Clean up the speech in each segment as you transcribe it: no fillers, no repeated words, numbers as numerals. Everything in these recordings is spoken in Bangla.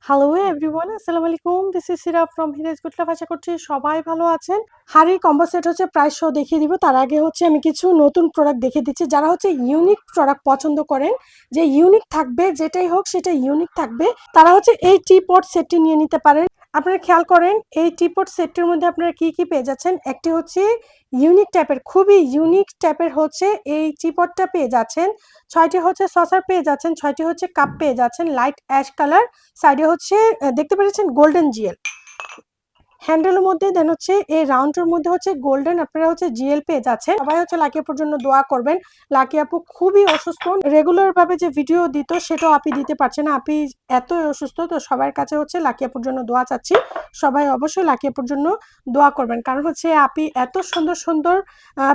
হ্যালো এভরিওয়ান, আসসালামু আলাইকুম। This is Sira from হিরাজ good লাভ। আশা করছি সবাই ভালো আছেন। হাড়ির কম্বো সেট হচ্ছে প্রাইস সহ দেখিয়ে দিব। তার আগে হচ্ছে আমি কিছু নতুন প্রোডাক্ট দেখিয়ে দিচ্ছি। যারা হচ্ছে ইউনিক প্রোডাক্ট পছন্দ করেন, যে ইউনিক থাকবে, যেটাই হোক সেটা ইউনিক থাকবে, তারা হচ্ছে এই টি পট সেটটি নিয়ে নিতে পারেন। আপনারা খেয়াল করেন এই টি পট সেটটির মধ্যে আপনারা কি কি পেয়ে যাচ্ছেন। একটি হচ্ছে ইউনিক টাইপের, খুবই ইউনিক টাইপের হচ্ছে এই টি পটটা পেয়ে যাচ্ছেন। 6টি হচ্ছে সসার পেয়ে যাচ্ছেন, 6টি হচ্ছে কাপ পেয়ে যাচ্ছেন লাইট অ্যাশ কালার। সাইডে হচ্ছে দেখতে পেরেছেন গোল্ডেন জিএল হ্যান্ডেলের মধ্যে, দেন হচ্ছে এই রাউন্ডের মধ্যে হচ্ছে গোল্ডেন আপনারা হচ্ছে জিএল পেয়ে যাচ্ছে। সবাই হচ্ছে লাকি আপুর জন্য দোয়া করবেন। লাকি আপু খুবই অসুস্থ, রেগুলার ভাবে যে ভিডিও দিত সেটাও আপনি দিতে পারছে না। আপনি এতই অসুস্থ, তো সবার কাছে হচ্ছে লাকি আপুর জন্য দোয়া চাচ্ছি। সবাই অবশ্যই লাকি আপুর জন্য দোয়া করবেন, কারণ হচ্ছে আপনি এত সুন্দর সুন্দর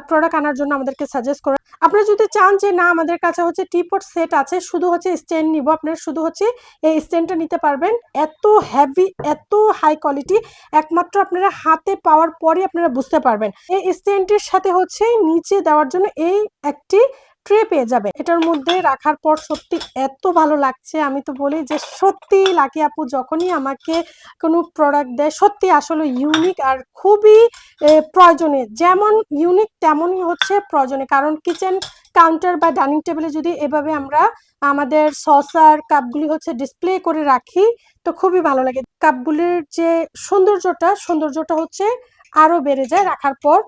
প্রোডাক্ট আনার জন্য আমাদেরকে সাজেস্ট করেন। আপনারা যদি চান যে না আমাদের কাছে হচ্ছে টিপট সেট আছে, শুধু হচ্ছে স্ট্যান্ড নিব, আপনারা শুধু হচ্ছে এই স্ট্যান্ডটা নিতে পারবেন। এত হেভি, এত হাই কোয়ালিটি, একমাত্র আপনারা হাতে পাওয়ার পরে আপনারা বুঝতে পারবেন। এই স্ট্যান্ডের সাথে হচ্ছে নিচে দেওয়ার জন্য এই একটি ট্রে পেয়ে যাবে। এটার মধ্যে রাখার পর সত্যি এত ভালো লাগছে, আমি তো বলি যে সত্যি লাকি আপু যখনই আমাকে কোনো প্রোডাক্ট দেয় সত্যি আসলে ইউনিক আর খুবই প্রয়োজনীয়। যেমন ইউনিক তেমনই হচ্ছে প্রয়োজনীয়, কারণ কিচেন কাউন্টার বা ডাইনিং টেবিলে যদি এভাবে আমরা আমাদের সসার কাপগুলি হচ্ছে ডিসপ্লে করে রাখি তো খুবই ভালো লাগে। কাপগুলির যে সৌন্দর্যটা হচ্ছে আরো বেড়ে যায় রাখার পর।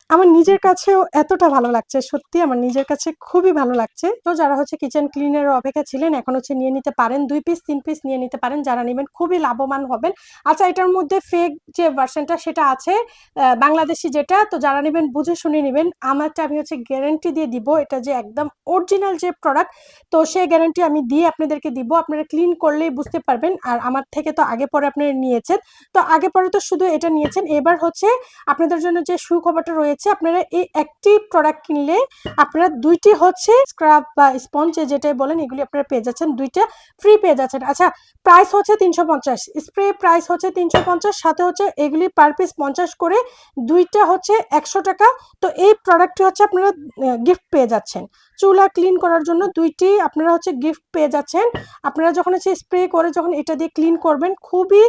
আমার নিজের কাছেও এতটা ভালো লাগছে, সত্যি আমার নিজের কাছে খুবই ভালো লাগছে। তো যারা হচ্ছে কিচেন ক্লিনের অপেক্ষা ছিলেন, এখন হচ্ছে নিয়ে নিতে পারেন। 2 পিস 3 পিস নিয়ে নিতে পারেন, যারা নেবেন খুবই লাভবান হবেন। আচ্ছা, এটার মধ্যে ফেক যে ভার্সনটা সেটা আছে, বাংলাদেশি যেটা, তো যারা নেবেন বুঝে শুনে নেবেন। আমারটা আমি হচ্ছে গ্যারান্টি দিয়ে দিব, এটা যে একদম অরিজিনাল যে প্রোডাক্ট, তো সেই গ্যারান্টি আমি দিয়ে আপনাদেরকে দিব। আপনারা ক্লিন করলেই বুঝতে পারবেন। আর আমার থেকে তো আগে পরে আপনারা নিয়েছেন, তো আগে পরে তো শুধু এটা নিয়েছেন। এবার হচ্ছে আপনাদের জন্য যে সুখবরটা রয়েছে, আপনারা এই একটি প্রোডাক্ট কিনলে আপনারা 2টি হচ্ছে স্ক্রাব বা স্পঞ্জ যেটাই বলেন এগুলি আপনারা পেয়ে যাচ্ছেন, 2টা ফ্রি পেয়ে যাচ্ছেন। আচ্ছা, প্রাইস হচ্ছে 350, স্প্রে প্রাইস হচ্ছে 350, সাথে হচ্ছে এগুলি পার পিস 50 করে, 2টা হচ্ছে 100 টাকা। তো এই প্রোডাক্টটি হচ্ছে আপনারা গিফট পেয়ে যাচ্ছেন। চুলা ক্লিন করার জন্য 2টি আপনারা হচ্ছে গিফট পেয়ে যাচ্ছেন। আপনারা যখন হচ্ছে স্প্রে করে যখন এটা দিয়ে ক্লিন করবেন, খুবই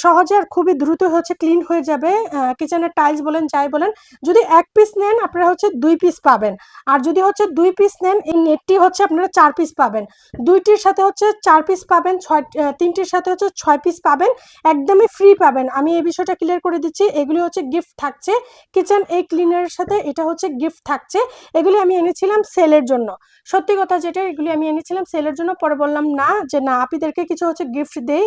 সহজে আর খুবই দ্রুত হচ্ছে ক্লিন হয়ে যাবে। কিচেনের টাইলস বলেন যাই বলেন, যদি 1 পিস নেন আপনারা হচ্ছে 2 পিস পাবেন। আর যদি হচ্ছে 2 পিস নেন, এই নেটটি হচ্ছে আপনারা 4 পিস পাবেন। 2টির সাথে হচ্ছে 4 পিস পাবেন, 3টির সাথে হচ্ছে 6 পিস পাবেন, একদমই ফ্রি পাবেন। আমি এই বিষয়টা ক্লিয়ার করে দিচ্ছি, এগুলি হচ্ছে গিফট থাকছে। কিচেন এই ক্লিনারের সাথে এটা হচ্ছে গিফট থাকছে। এগুলি আমি এনেছিলাম সেলের জন্য, সত্যি কথা যেটা, এগুলি আমি এনেছিলাম সেলের জন্য। পরে বললাম না যে না আপনাদেরকে কিছু হচ্ছে গিফট দেই,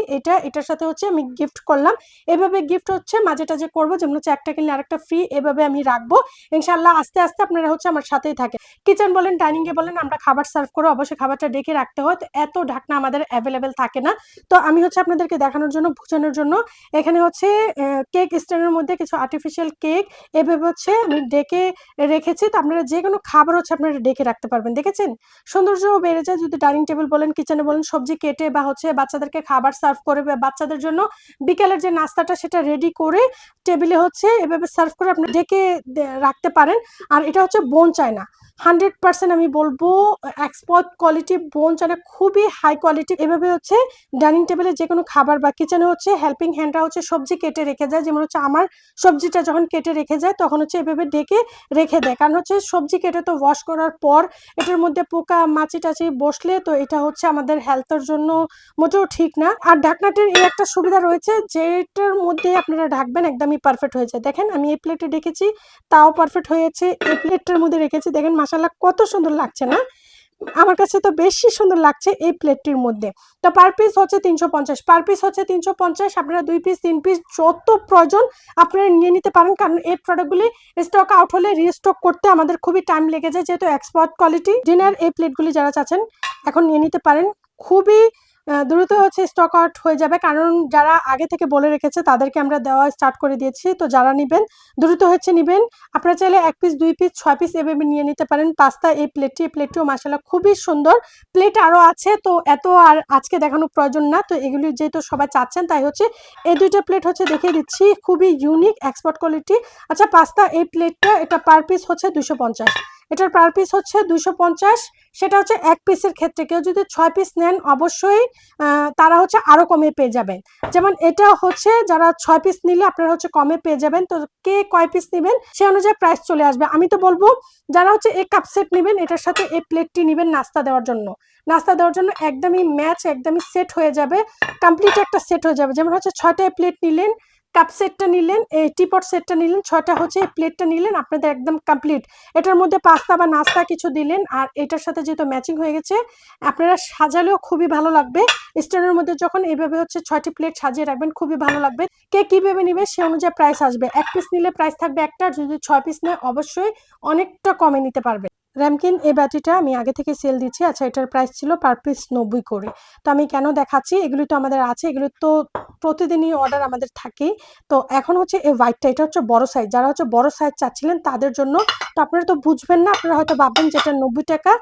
এটার সাথে হচ্ছে আমি গিফট করলাম। এভাবে গিফট হচ্ছে মাঝে টাঝে করবো, যেমন হচ্ছে একটা কিনলে আরেকটা ফ্রি, এভাবে আমি রাখবো ইনশাল্লাহ। আস্তে আস্তে আপনারা হচ্ছে আমার সাথেই থাকে। কিচেন বলেন ডাইনিং এ বলেন, আমরা খাবার সার্ভ করে অবশ্যই খাবারটা ডেকে রাখতে হয়, তো এত ঢাকনা আমাদের অ্যাভেলেবেল থাকে না। তো আমি হচ্ছে আপনাদেরকে দেখানোর জন্য, বোঝানোর জন্য এখানে হচ্ছে কেক স্ট্যান্ডের মধ্যে কিছু আর্টিফিশিয়াল কেক এভাবে হচ্ছে আমি ডেকে রেখেছি। তো আপনারা যে কোনো খাবার হচ্ছে আপনারা ডেকে রাখতে পারবেন। দেখেছেন সৌন্দর্যও বেড়ে যায় যদি ডাইনিং টেবিল বলেন, কিচেনে বলেন, সবজি কেটে বা হচ্ছে বাচ্চাদেরকে খাবার সার্ভ করে, বা বাচ্চাদের জন্য বিকেলের যে নাস্তাটা সেটা রেডি করে টেবিলে হচ্ছে এভাবে সার্ভ করে আপনি ডেকে রাখতে পারেন। আর এটা হচ্ছে বোন চায়না, 100% আমি বলবো এক্সপোর্ট কোয়ালিটি বোন চায়না, খুবই হাই কোয়ালিটি। এভাবে হচ্ছে ডাইনিং টেবিলে যে কোনো খাবার বা কিচেনে হচ্ছে হেল্পিং হ্যান্ডরা হচ্ছে সবজি কেটে রেখে যায়, যেমন হচ্ছে আমার সবজিটা যখন কেটে রেখে যায় তখন হচ্ছে এভাবে ডেকে রেখে দেয়। কারণ হচ্ছে সবজি কেটে তো ওয়াশ করার পর এটার মধ্যে পোকা মাছি টাছি বসলে তো এটা হচ্ছে আমাদের হেলথের জন্য মোটেও ঠিক না। আর ঢাকনাটির এই একটা সুবিধা রয়েছে, যেটার মধ্যে আপনারা ঢাকবেন একদমই পারফেক্ট হয়ে যায়। দেখেন আমি এই প্লেটে রেখেছি, তাও পারফেক্ট হয়েছে। এই প্লেটটার মধ্যে রেখেছি, দেখেন মাশাআল্লাহ কত সুন্দর লাগছে না? আমার কাছে তো বেশি সুন্দর লাগছে এই প্লেটটির মধ্যে। তো পার পিস হচ্ছে 350, পার পিস হচ্ছে 350। আপনারা 2 পিস 3 পিস যত প্রয়োজন আপনারা নিয়ে নিতে পারেন, কারণ এই প্রোডাক্টগুলি স্টক আউট হলে রিস্টক করতে আমাদের খুবই টাইম লেগে যায়, যেহেতু এক্সপোর্ট কোয়ালিটি। ডিনার এই প্লেটগুলি যারা চাচ্ছেন এখন নিয়ে নিতে পারেন, খুবই দ্রুত হচ্ছে স্টক আউট হয়ে যাবে, কারণ যারা আগে থেকে বলে রেখেছে তাদেরকে আমরা দেওয়া স্টার্ট করে দিয়েছি। তো যারা নেবেন দ্রুত হচ্ছে নেবেন। আপনারা চাইলে 1 পিস 2 পিস 6 পিস এভাবে নিয়ে নিতে পারেন। পাস্তা এই প্লেটটিও মাশাআল্লাহ খুবই সুন্দর। প্লেট আরও আছে, তো এত আর আজকে দেখানোর প্রয়োজন না। তো এগুলি যেহেতু সবাই চাচ্ছেন তাই হচ্ছে এই 2টা প্লেট হচ্ছে দেখিয়ে দিচ্ছি, খুবই ইউনিক এক্সপোর্ট কোয়ালিটি। আচ্ছা, পাস্তা এই প্লেটটা এটা পার পিস হচ্ছে 250। এটার পার পিস হচ্ছে 250। সেটা হচ্ছে এক পিসের ক্ষেত্রে। কেউ যদি 6 পিস নেন অবশ্যই তারা হচ্ছে আরো কমে পেয়ে যাবেন। যেমন এটা হচ্ছে যারা 6 পিস নিলে আপনারা হচ্ছে কমে পেয়ে যাবেন। তো কে কয় পিস নেবেন সে অনুযায়ী প্রাইস চলে আসবে। আমি তো বলবো যারা হচ্ছে এই কাপ সেট নেবেন এটার সাথে এই প্লেটটি নেবেন নাস্তা দেওয়ার জন্য। নাস্তা দেওয়ার জন্য একদমই ম্যাচ, একদমই সেট হয়ে যাবে, কমপ্লিট একটা সেট হয়ে যাবে। যেমন হচ্ছে 6টা প্লেট নিলেন, কাপ সেটটা নিলেন, এই টিপট সেটটা নিলেন, 6টা হচ্ছে এই প্লেটটা নিলেন, আপনাদের একদম কমপ্লিট। এটার মধ্যে পাস্তা বা নাস্তা কিছু দিলেন আর এটার সাথে যেহেতু ম্যাচিং হয়ে গেছে আপনারা সাজালেও খুবই ভালো লাগবে। স্ট্যান্ডের মধ্যে যখন এইভাবে হচ্ছে 6টি প্লেট সাজিয়ে রাখবেন খুবই ভালো লাগবে। কে কিভাবে নিবে সে অনুযায়ী প্রাইস আসবে। এক পিস নিলে প্রাইস থাকবে একটা, যদি 6 পিস নেয় অবশ্যই অনেকটা কমে নিতে পারবে। র্যামকিন এই ব্যাটারিটা আমি আগে থেকে সেল দিচ্ছি। আচ্ছা, এটার প্রাইস ছিল পার পিস 90 করে। তো আমি কেন দেখাচ্ছি, এগুলি তো আমাদের আছে, এগুলো তো প্রতিদিনই অর্ডার আমাদের থাকেই। তো এখন হচ্ছে এই হোয়াইটটা, এটা হচ্ছে বড় সাইজ, যারা হচ্ছে বড় সাইজ চাচ্ছিলেন তাদের জন্য। তো আপনারা তো বুঝবেন না, আপনারা হয়তো ভাববেন যেটা 90 টাকা,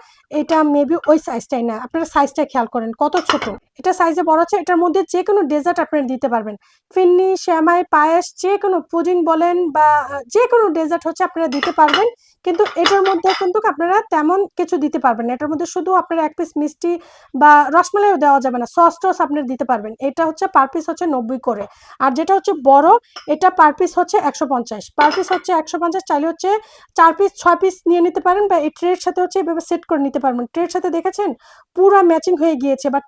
এটা মেবি ওই সাইজটাই না। আপনারা সাইজটা খেয়াল করেন কত ছোট। এটা সাইজে বড় আছে। এটার মধ্যে যে কোনো ডেজার্ট আপনারা দিতে পারবেন, ফিন্নি, শ্যামাই, পায়েস, যে কোনো পুডিং বলেন বা যে কোনো ডেজার্ট হচ্ছে আপনারা দিতে পারবেন। কিন্তু এটার মধ্যে কিন্তু আপনারা তেমন কিছু দিতে পারবেন না। এটার মধ্যে শুধু আপনারা এক পিস মিষ্টি বা রসমালাইও দেওয়া যাবে না, সস টস আপনারা দিতে পারবেন। এটা হচ্ছে পার পিস হচ্ছে 90 করে। আর যেটা হচ্ছে বড়, এটা পার পিস হচ্ছে 150। পার পিস হচ্ছে 150। চাইলে হচ্ছে 4 পিস 6 পিস নিয়ে নিতে পারেন বা এই ট্রের সাথে হচ্ছে এভাবে সেট করে নিতে পারবেন। ট্রের সাথে দেখেছেন পুরা ম্যাচিং হয়ে গিয়েছে। বা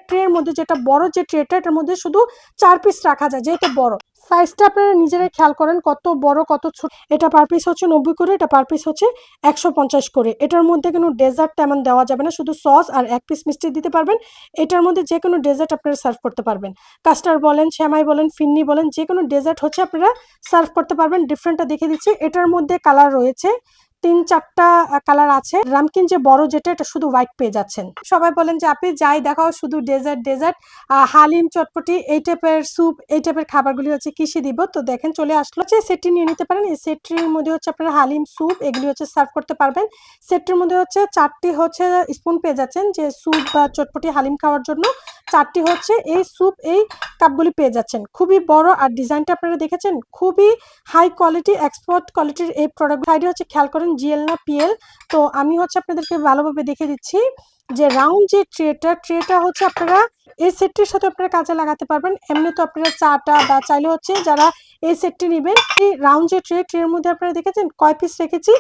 ট্রের মধ্যে যেটা বড় যে ট্রেটা, এটার মধ্যে শুধু 4 পিস রাখা যায়, যেহেতু বড় সাইজটা আপনারা নিজেরাই খেয়াল করেন কত বড় কত ছোট। এটা পার পিস হচ্ছে 90 করে, এটা পার পিস হচ্ছে 150 করে। এটার মধ্যে কোনো ডেজার্ট তেমন দেওয়া যাবে না, শুধু সস আর এক পিস মিষ্টি দিতে পারবেন। এটার মধ্যে যে কোনো ডেজার্ট আপনারা সার্ভ করতে পারবেন। কাস্টার্ড বলেন, শ্যামাই বলেন, ফিন্নি বলেন, যে কোনো ডেজার্ট হচ্ছে আপনারা সার্ভ করতে পারবেন। ডিফারেন্টটা দেখে দিচ্ছি। এটার মধ্যে কালার রয়েছে 3-4টা কালার আছে। রামকিন যে বড় যেটা, এটা শুধু হোয়াইট পেয়ে যাচ্ছেন। সবাই বলেন যে আপনি যাই দেখাও শুধু ডেজার্ট ডেজার্ট, হালিম, চটপটি, এই টাইপের স্যুপ, এই টাইপের খাবারগুলি হচ্ছে কিসে দিব। তো দেখেন চলে আসলো, হচ্ছে সেটটি নিয়ে নিতে পারেন। এই সেটটির মধ্যে হচ্ছে আপনারা হালিম, স্যুপ এগুলি হচ্ছে সার্ভ করতে পারবেন। সেটটির মধ্যে হচ্ছে 4টি হচ্ছে স্পুন পেয়ে যাচ্ছেন, যে স্যুপ বা চটপটি হালিম খাওয়ার জন্য 4টি হচ্ছে এই স্যুপ, এই কাপগুলি পেয়ে যাচ্ছেন। খুবই বড় আর ডিজাইনটা আপনারা দেখেছেন, খুবই হাই কোয়ালিটি, এক্সপোর্ট কোয়ালিটির এই প্রোডাক্ট। সাইডে হচ্ছে খেয়াল করেন জিএল না পিএল। তো আমি হচ্ছে আপনাদেরকে ভালোভাবে দেখে দিচ্ছি যে রাউন্ড যে ট্রেটা হচ্ছে আপনারা এই সেটটির সাথে আপনারা কাজে লাগাতে পারবেন। এমনি তো আপনারা চাটা বা চাইলে হচ্ছে যারা এই সেটটি নেবেন, এই রাউন্ড যে ট্রের মধ্যে আপনারা দেখেছেন কয় পিস রেখেছি।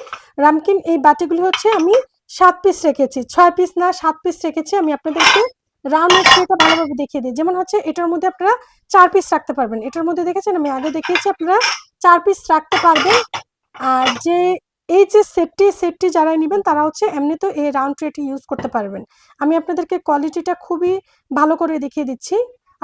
রামকিন এই বাটিগুলি হচ্ছে আমি 7 পিস রেখেছি, 6 পিস না 7 পিস রেখেছি। আমি আপনাদেরকে রাউন্ড ট্রেটা ভালোভাবে দেখিয়ে দিই। যেমন হচ্ছে এটার মধ্যে আপনারা 4 পিস রাখতে পারবেন। এটার মধ্যে দেখেছেন আমি আগে দেখিয়েছি, আপনারা 4 পিস রাখতে পারবেন। আর যে এই যে সেটটি যারা নেবেন তারা হচ্ছে এমনি তো এই রাউন্ড ট্রেটি ইউজ করতে পারবেন। আমি আপনাদেরকে কোয়ালিটিটা খুবই ভালো করে দেখিয়ে দিচ্ছি,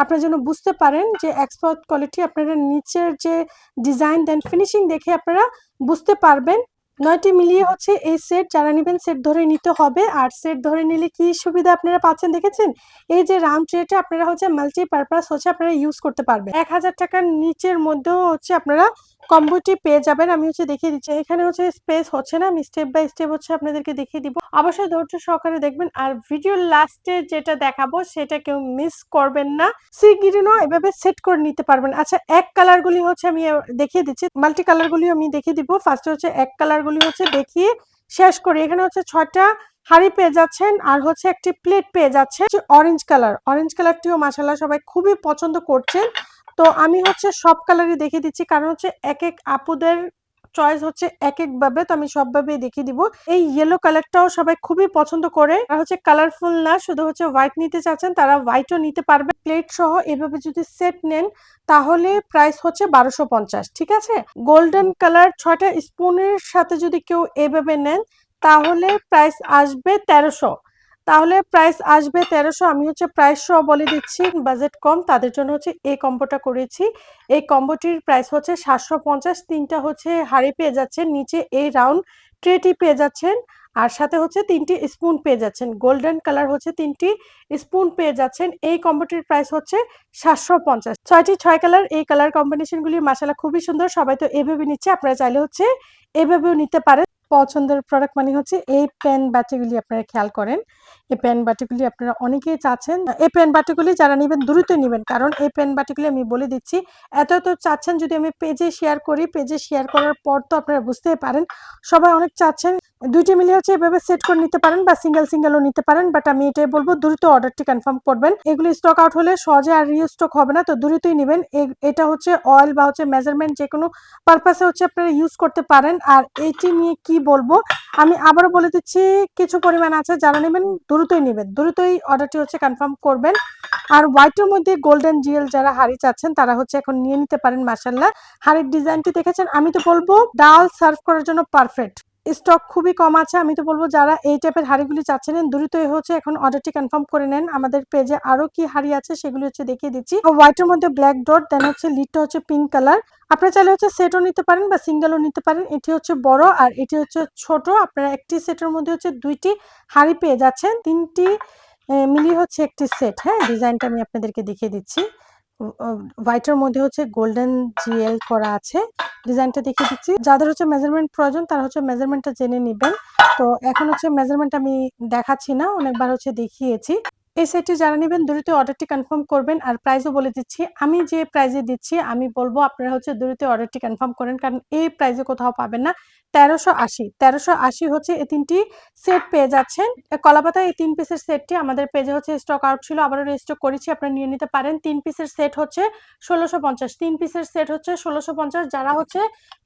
আপনারা যেন বুঝতে পারেন যে এক্সপোর্ট কোয়ালিটি। আপনারা নিচের যে ডিজাইন দেন ফিনিশিং দেখে আপনারা বুঝতে পারবেন। 9টি মিলিয়ে হচ্ছে এই সেট, যারা নেবেন সেট ধরে নিতে হবে। আর সেট ধরে নিলে কি সুবিধা আপনারা পাচ্ছেন দেখেছেন, এই যে রাউন্ড ট্রেটা আপনারা হচ্ছে মাল্টিপারপাস হচ্ছে আপনারা ইউজ করতে পারবেন। 1000 টাকার নিচের মধ্যেও হচ্ছে আপনারা কম্বোটি পেয়ে যাবেন। আমি হচ্ছে দেখিয়ে দিচ্ছি, এখানে হচ্ছে স্পেস হচ্ছে না, আমি স্টেপ বাই স্টেপ হচ্ছে আপনাদেরকে দেখিয়ে দিব। অবশ্যই ধৈর্য সহকারে দেখবেন। আর ভিডিওর লাস্টে যেটা দেখাবো সেটা কেউ মিস করবেন না। সি গ্রিনও এভাবে সেট করে নিতে পারবেন। আচ্ছা, এক কালারগুলি হচ্ছে আমি দেখিয়ে দিচ্ছি, মাল্টি কালারগুলি আমি দেখিয়ে দিব। ফার্স্টে হচ্ছে এক কালারগুলি হচ্ছে দেখিয়ে শেষ করি। এখানে হচ্ছে 6টা হাঁড়ি পেয়ে যাচ্ছেন আর হচ্ছে একটি প্লেট পেয়ে যাচ্ছে অরেঞ্জ কালার। অরেঞ্জ কালারটিও মাশাআল্লাহ সবাই খুবই পছন্দ করছেন। তো আমি হচ্ছে সব কালারই দেখিয়ে দিচ্ছি, কারণ হচ্ছে এক এক আপুদের চয়েস হচ্ছে এক এক ভাবে। তো আমি সবভাবে দেখিয়ে দিব। এই ইয়েলো কালারটাও সবাই খুবই পছন্দ করে। আর হচ্ছে কালারফুল না, শুধু হচ্ছে হোয়াইট নিতে চাচ্ছেন তারা হোয়াইটও নিতে পারবে। প্লেট সহ এভাবে যদি সেট নেন তাহলে প্রাইস হচ্ছে 1250। ঠিক আছে, গোল্ডেন কালার 6টা স্পুনের সাথে যদি কেউ এভাবে নেন তাহলে প্রাইস আসবে 1300। আমি হচ্ছে প্রাইস সহ বলে দিচ্ছি, বাজেট কম তাদের জন্য হচ্ছে এই কম্বোটা করেছি। এই কম্বোটির প্রাইস হচ্ছে 750। 3টা হচ্ছে হাঁড়ি পেয়ে যাচ্ছেন, নিচে এই রাউন্ড ট্রেটি পেয়ে যাচ্ছেন, আর সাথে হচ্ছে 3টি স্পুন পেয়ে যাচ্ছেন। গোল্ডেন কালার হচ্ছে 3টি স্পুন পেয়ে যাচ্ছেন। এই কম্বোটির প্রাইস হচ্ছে 750। 6টি 6 কালার, এই কালার কম্বিনেশনগুলি মাশাআল্লাহ খুবই সুন্দর। সবাই তো এভাবে নিচ্ছে, আপনারা চাইলে হচ্ছে এভাবেও নিতে পারেন। পছন্দের প্রোডাক্ট মানে হচ্ছে এই পেন বাটিগুলি। আপনারা খেয়াল করেন এই পেন বাটিগুলি আপনারা অনেকেই চাচ্ছেন। এই পেন বাটিগুলি যারা নেবেন দ্রুত নেবেন, কারণ এই পেন বাটিগুলি আমি বলে দিচ্ছি এত এত চাচ্ছেন। যদি আমি পেজে শেয়ার করি, পেজে শেয়ার করার পর তো আপনারা বুঝতেই পারেন সবাই অনেক চাচ্ছেন। দুইটি মিলে হচ্ছে এভাবে সেট করে নিতে পারেন বা সিঙ্গেলও নিতে পারেন, বাট আমি এটাই বলবো দ্রুত অর্ডারটি কনফার্ম করবেন। এগুলো স্টক আউট হলে সহজে আর রিস্টক হবে না, তো দ্রুতই নেবেন। এটা হচ্ছে অয়েল বা হচ্ছে মেজারমেন্ট যে কোনো পারপাসে হচ্ছে আপনারা ইউজ করতে পারেন। আর এটি নিয়ে কি বলবো, আমি আবারও বলে দিচ্ছি, কিছু পরিমাণ আছে, যারা নেবেন দ্রুতই নেবেন, দ্রুতই অর্ডারটি হচ্ছে কনফার্ম করবেন। আর হোয়াইটের মধ্যে গোল্ডেন জিএল যারা হাড়ি চাচ্ছেন তারা হচ্ছে এখন নিয়ে নিতে পারেন। মাশাআল্লাহ, হাড়ির ডিজাইনটি দেখেছেন, আমি তো বলবো ডাল সার্ভ করার জন্য পারফেক্ট। স্টক খুবই কম আছে, আমি তো বলবো যারা এই টাইপের হাড়িগুলি চাচ্ছেন দ্রুতই হচ্ছে এখন অর্ডারটি কনফার্ম করে নেন। আমাদের পেজে আরো কি হাড়ি আছে সেগুলি হচ্ছে দেখিয়ে দিচ্ছি। হোয়াইটের মধ্যে ব্ল্যাক ডট, দেন হচ্ছে লিডটা হচ্ছে পিঙ্ক কালার। আপনারা চাইলে হচ্ছে সেটও নিতে পারেন বা সিঙ্গেলও নিতে পারেন। এটি হচ্ছে বড় আর এটি হচ্ছে ছোট। আপনারা একটি সেটের মধ্যে হচ্ছে দুইটি হাড়ি পেয়ে যাচ্ছেন, তিনটি মিলিয়ে হচ্ছে একটি সেট। হ্যাঁ, ডিজাইনটা আমি আপনাদেরকে দেখিয়ে দিচ্ছি। হোয়াইটের মধ্যে হচ্ছে গোল্ডেন জিএল করা আছে, ডিজাইনটা দেখিয়ে দিচ্ছি। যাদের হচ্ছে মেজারমেন্ট প্রয়োজন তারা হচ্ছে মেজারমেন্টটা জেনে নেবেন। তো এখন হচ্ছে মেজারমেন্ট আমি দেখাচ্ছি না, অনেকবার হচ্ছে দেখিয়েছি। এই সেটটি যারা নেবেন দ্রুত অর্ডারটি কনফার্ম করবেন। আর প্রাইসও বলে দিচ্ছি, আমি যে প্রাইসে দিচ্ছি আমি বলবো আপনারা হচ্ছে দ্রুত অর্ডারটি কনফার্ম করেন, কারণ এই প্রাইসে কোথাও পাবেন না। 1380 হচ্ছে এই তিনটি সেট পেয়ে যাচ্ছেন। কলাপাতা এই 3 পিসের সেটটি আমাদের পেজে হচ্ছে স্টক আউট ছিল, আবারও রিস্টক করেছি, আপনারা নিয়ে নিতে পারেন। 3 পিসের সেট হচ্ছে 1650, 3 পিসের সেট হচ্ছে 1650। যারা হচ্ছে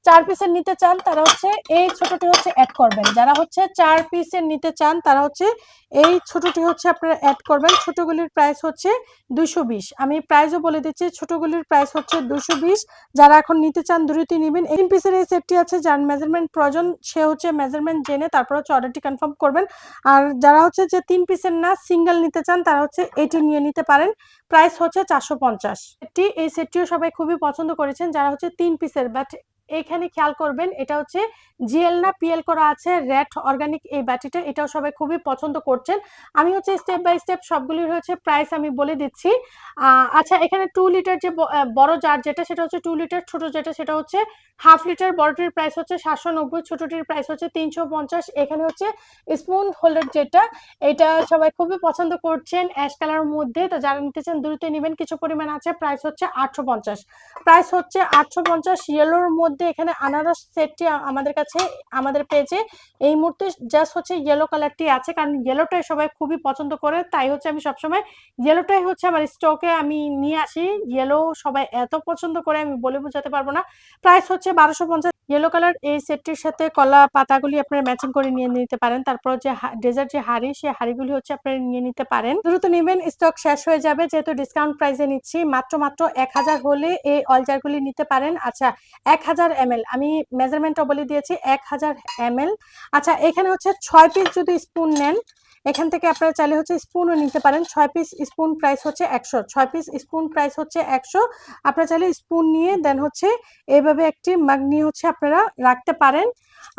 4 পিসের নিতে চান তারা হচ্ছে এই ছোটটি হচ্ছে অ্যাড করবেন। যারা হচ্ছে 4 পিসের নিতে চান তারা হচ্ছে এই ছোটটি হচ্ছে আপনারা অ্যাড করবেন। ছোটগুলির প্রাইস হচ্ছে 220। আমি প্রাইসও বলে দিচ্ছি, ছোটগুলির প্রাইস হচ্ছে 220। যারা এখন নিতে চান দ্রুতই নেবেন। 3 পিসের এই সেটটি আছে, যার মেজারমেন্ট প্রয়োজন সে হচ্ছে মেজারমেন্ট জেনে তারপর হচ্ছে অর্ডারটি কনফার্ম করবেন। আর যারা হচ্ছে যে 3 পিসের না সিঙ্গেল নিতে চান তারা হচ্ছে এটি নিয়ে নিতে পারেন। প্রাইস হচ্ছে 450। এই সেটটিও সবাই খুবই পছন্দ করেছেন যারা হচ্ছে 3 পিসের, বাট এইখানে খেয়াল করবেন এটা হচ্ছে জিএল না পিএল করা আছে, রেড অর্গানিক এই ব্যাটারিটা, এটাও সবাই খুবই পছন্দ করছেন। আমি হচ্ছে স্টেপ বাই স্টেপ সবগুলির হচ্ছে প্রাইস আমি বলে দিচ্ছি। আচ্ছা, এখানে 2 লিটার যে বড় জার যেটা সেটা হচ্ছে 2 লিটার, ছোট যেটা সেটা হচ্ছে হাফ লিটার। বড়টির প্রাইস হচ্ছে 790, ছোটটির প্রাইস হচ্ছে 350। এখানে হচ্ছে স্পুন হোল্ডার যেটা, এটা সবাই খুবই পছন্দ করছেন অ্যাশ কালারের মধ্যে, তো যারা নিতে চান দ্রুত নেবেন। কিছু পরিমাণ আছে, প্রাইস হচ্ছে 850। প্রাইস হচ্ছে 850 ইয়েলোর মধ্যে। এখানে আনারস সেটটি আমাদের কাছে আমাদের পেজে এই মুহূর্তে জাস্ট হচ্ছে ইয়েলো কালারটি আছে, কারণ ইয়েলোটাই সবাই খুবই পছন্দ করে, তাই হচ্ছে আমি সবসময় ইয়েলোটাই হচ্ছে আমার স্টকে আমি নিয়ে আসি। ইয়েলো সবাই এত পছন্দ করে আমি বলে বোঝাতে পারবো না। প্রাইস হচ্ছে 1250। ইয়েলো কালার এই সেটটির সাথে কলা পাতাগুলি আপনারা ম্যাচিং করে নিয়ে নিতে পারেন। তারপর যে ডেজার্ট যে হাড়ি, সেই হাড়িগুলি হচ্ছে আপনারা নিয়ে নিতে পারেন। দ্রুত নেবেন, স্টক শেষ হয়ে যাবে, যেহেতু ডিসকাউন্ট প্রাইসে নিচ্ছি। মাত্র 1000 হলে এই অয়েল জারগুলি নিতে পারেন। আচ্ছা, 1000 ml, আমি মেজারমেন্টও বলে দিয়েছি 1000 ml। আচ্ছা, এখানে হচ্ছে 6 পিস যদি স্পুন নেন, এখান থেকে আপনারা চাইলে হচ্ছে স্পুনও নিতে পারেন। 6 পিস স্পুন প্রাইস হচ্ছে 100, 6 পিস স্পুন প্রাইস হচ্ছে 100। আপনারা চাইলে স্পুন নিয়ে দেন হচ্ছে এইভাবে একটি মাগ নিয়ে হচ্ছে আপনারা রাখতে পারেন।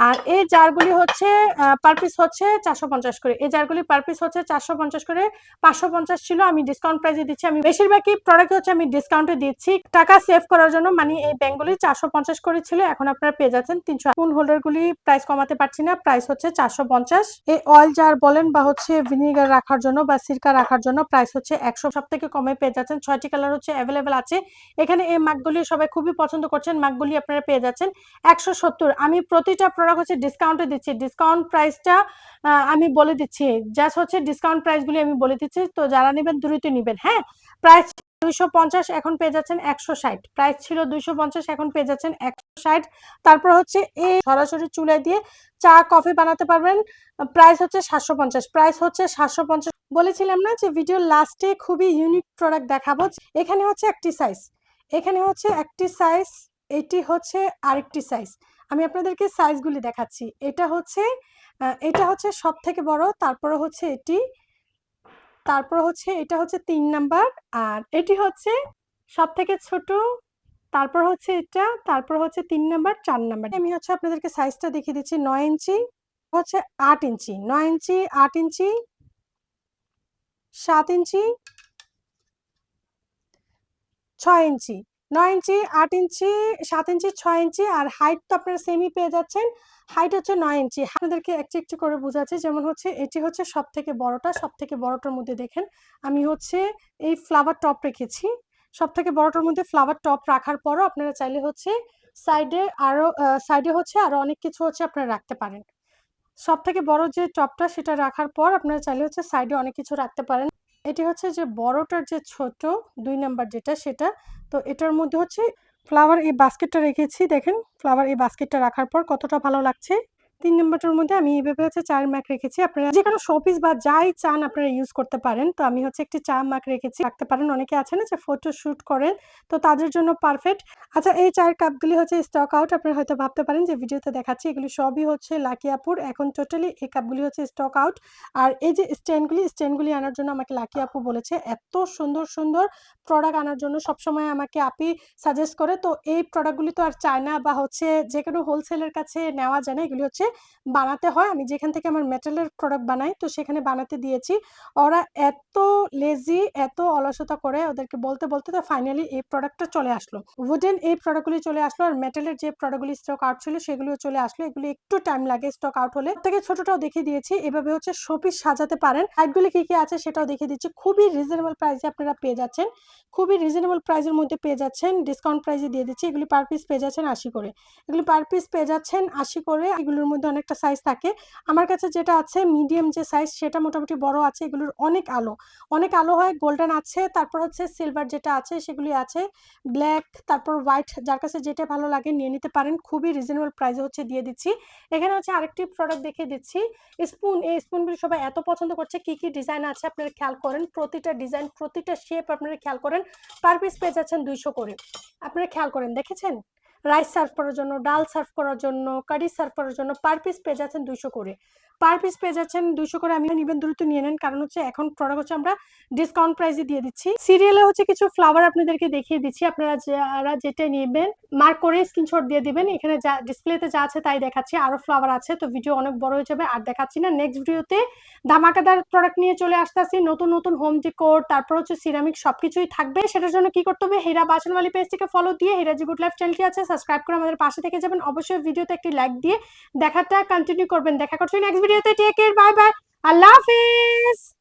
আর এই জারগুলি হচ্ছে পার পিস হচ্ছে 450 করে। এই জারগুলি পার পিস হচ্ছে 450 করে। 550 ছিল, আমি ডিসকাউন্ট প্রাইসে দিচ্ছি। আমি বেশিরভাগই প্রোডাক্ট হচ্ছে আমি ডিসকাউন্টে দিচ্ছি টাকা সেভ করার জন্য। মানে এই ব্যাংকগুলি 450 করে ছিল, এখন আপনারা পেয়ে যাচ্ছেন 300। স্পুন হোল্ডারগুলি প্রাইস কমাতে পারছি না, প্রাইস হচ্ছে 450। এই অয়েল জার বলেন বা হচ্ছে ভিনিগার রাখার জন্য বা সিরকা রাখার জন্য প্রাইস হচ্ছে 100। সব থেকে কমে পেয়ে যাচ্ছেন। 6টি কালার হচ্ছে অ্যাভেলেবেল আছে এখানে। এই মাগগুলি সবাই খুবই পছন্দ করছেন, মাগগুলি আপনারা পেয়ে যাচ্ছেন 170। আমি প্রতিটা প্রোডাক্ট হচ্ছে ডিসকাউন্টে দিচ্ছি। ডিসকাউন্ট প্রাইসটা আমি বলে দিচ্ছি, জাস্ট হচ্ছে ডিসকাউন্ট প্রাইসগুলি আমি বলে দিচ্ছি, তো যারা নেবেন দ্রুত নেবেন। হ্যাঁ, প্রাইস 250, এখন পেয়ে যাচ্ছেন 160। প্রাইস ছিল 250, এখন পেয়ে যাচ্ছেন 160। তারপর হচ্ছে এই সরাসরি চুলায় দিয়ে চা কফি বানাতে পারবেন। প্রাইস হচ্ছে 750। প্রাইস হচ্ছে 750। বলেছিলাম না যে ভিডিও লাস্টে খুবই ইউনিক প্রোডাক্ট দেখাবো। এখানে হচ্ছে একটি সাইজ, এখানে হচ্ছে একটি সাইজ, এটি হচ্ছে আরেকটি সাইজ। আমি আপনাদেরকে সাইজগুলি দেখাচ্ছি। এটা হচ্ছে সব থেকে বড়, তারপরে হচ্ছে এটি, তারপর হচ্ছে এটা হচ্ছে 3 নাম্বার, আর এটি হচ্ছে সব থেকে ছোট, তারপর হচ্ছে এটা, তারপর হচ্ছে 3 নাম্বার, 4 নাম্বার। আমি হচ্ছে আপনাদেরকে সাইজটা দেখিয়ে দিচ্ছি। 9 ইঞ্চি হচ্ছে 8 ইঞ্চি, 9 ইঞ্চি 8 ইঞ্চি, 7 ইঞ্চি, 6 ইঞ্চি। 9 ইঞ্চি 8 ইঞ্চি, 7 ইঞ্চি, 6 ইঞ্চি। আর হাইট তো আপনারা সেমি পেয়ে যাচ্ছেন। হাইট হচ্ছে 9 ইঞ্চি। আপনাদেরকে একটু একটু করে বোঝাচ্ছি। যেমন হচ্ছে এটি হচ্ছে সব থেকে বড়টা, সব থেকে বড়টার মধ্যে দেখেন আমি হচ্ছে এই ফ্লাওয়ার টপ রেখেছি। সব থেকে বড়টার মধ্যে ফ্লাওয়ার টপ রাখার পরও আপনারা চাইলে হচ্ছে সাইডে হচ্ছে আরো অনেক কিছু হচ্ছে আপনারা রাখতে পারেন। সবথেকে বড় যে টপটা সেটা রাখার পর আপনারা চাইলে হচ্ছে সাইডে অনেক কিছু রাখতে পারেন। এটি হচ্ছে যে বড়টার যে ছোট ২ নাম্বার যেটা সেটা। তো এটার মধ্যে হচ্ছে ফ্লাওয়ার এই বাস্কেটটা রেখেছি। দেখেন ফ্লাওয়ার এই বাস্কেটটা রাখার পর কতটা ভালো লাগছে। ৩ নাম্বারটার মধ্যে আমি এভাবে হচ্ছে চায়ের ম্যাক রেখেছি। আপনারা যেকোনো শোপিস বা যাই চান আপনারা ইউজ করতে পারেন। তো আমি হচ্ছে একটি চা ম্যাক রেখেছি। রাখতে পারেন। অনেকে আছে না যে ফটো শুট করেন। তো তাদের জন্য পারফেক্ট। আচ্ছা এই চায়ের কাপগুলি হচ্ছে স্টক আউট। আপনারা হয়তো ভাবতে পারেন যে ভিডিওতে দেখাচ্ছি এগুলি সবই হচ্ছে লাকি আপুর। এখন টোটালি এই কাপগুলি হচ্ছে স্টক আউট। আর এই যে স্ট্যান্ডগুলি আনার জন্য আমাকে লাকি আপু বলেছে। এত সুন্দর, সুন্দর প্রোডাক্ট আনার জন্য সবসময় আমাকে আপি সাজেস্ট করে। তো এই প্রোডাক্টগুলি তো আর চায়না বা হচ্ছে যেকোনো হোলসেলের কাছে নেওয়া যায় না। এগুলি হচ্ছে বানাতে হয়। আমি যেখান থেকে আমার মেটালের প্রোডাক্ট বানাই তো সেখানে বানাতে দিয়েছি। ওরা এত লেজি, এত অলসতা করে ওদেরকে বলতে, বলতে তো ফাইনালি এই প্রোডাক্টটা চলে আসলো। উডেন এই প্রোডাক্টগুলি চলে আসলো আর মেটালের যে প্রোডাক্টগুলি স্টক আউট ছিল সেগুলিও চলে আসলো। এগুলি একটু টাইম লাগে স্টক আউট হলে। থেকে ছোটটাও দেখিয়ে দিয়েছি। এভাবে হচ্ছে শোপিস সাজাতে পারেন। লাইটগুলি কি, কি আছে সেটাও দেখিয়ে দিচ্ছি। খুবই রিজনেবল প্রাইসে আপনারা পেয়ে যাচ্ছেন। খুবই রিজনেবল প্রাইসের মধ্যে পেয়ে যাচ্ছেন। ডিসকাউন্ট প্রাইসে দিয়ে দিচ্ছি। এগুলি পার পিস পেয়ে যাচ্ছেন ৮০ করে। এগুলি পার পিস পেয়ে যাচ্ছেন ৮০ করে। এগুলোর মধ্যে অনেকটা সাইজ থাকে। আমার কাছে যেটা আছে মিডিয়াম যে সাইজ সেটা মোটামুটি বড় আছে। এগুলোর অনেক আলো। অনেক আলো হয়। গোল্ডেন আছে, তারপর হচ্ছে সিলভার যেটা আছে সেগুলি আছে। ব্ল্যাক, তারপর হোয়াইট যার কাছে যেটা ভালো লাগে নিয়ে নিতে পারেন। খুবই রিজনেবল প্রাইসে হচ্ছে দিয়ে দিচ্ছি। এখানে হচ্ছে আরেকটি প্রোডাক্ট দেখিয়ে দিচ্ছি। স্পুন, এই স্পুনগুলি সবাই এত পছন্দ করছে। কি, কি ডিজাইন আছে আপনারা খেয়াল করেন। প্রতিটা ডিজাইন, প্রতিটা শেপ আপনারা খেয়াল করেন। পার পিস পেয়ে যাচ্ছেন ২০০ করে। আপনারা খেয়াল করেন, দেখেছেন? রাইস সার্ভ করার জন্য, ডাল সার্ভ করার জন্য, কারি সার্ভ করার জন্য পার পিস পেয়ে যাচ্ছেন ২০০ করে। পার পিস পেয়ে যাচ্ছেন ২০০ করে। আমি নিবেন দ্রুত নিয়ে নেন, কারণ হচ্ছে এখন প্রোডাক্ট হচ্ছে আমরা ডিসকাউন্ট প্রাইসে দিয়ে দিচ্ছি। সিরিয়ালে হচ্ছে কিছু ফ্লাওয়ার আপনাদেরকে দেখিয়ে দিচ্ছি। আপনারা যারা যেটা নেবেন মার্ক করে স্ক্রিনশট দিয়ে দিবেন। এখানে যা ডিসপ্লেতে যা আছে তাই দেখাচ্ছি। আরো ফ্লাওয়ার আছে, তো ভিডিও অনেক বড় হয়ে যাবে, আর দেখাচ্ছি না। নেক্সট ভিডিওতে ধামাকাদার প্রোডাক্ট নিয়ে চলে আসতেছি। নতুন নতুন হোম ডেকোর, তারপর হচ্ছে সিরামিক সবকিছুই থাকবে। সেটার জন্য কি করতে হবে, হীরা বাসনওয়ালি পেজটিকে ফলো দিয়ে হীরাজি গুড লাইফ চ্যানেলটি আছে সাবস্ক্রাইব করে আমাদের পাশে থেকে যাবেন। অবশ্যই ভিডিওতে একটি লাইক দিয়ে দেখাটা কন্টিনিউ করবেন। দেখা করছি নেক্সট ভিডিওতে। টেক কেয়ার, বাই বাই, আল্লাহ হাফিজ।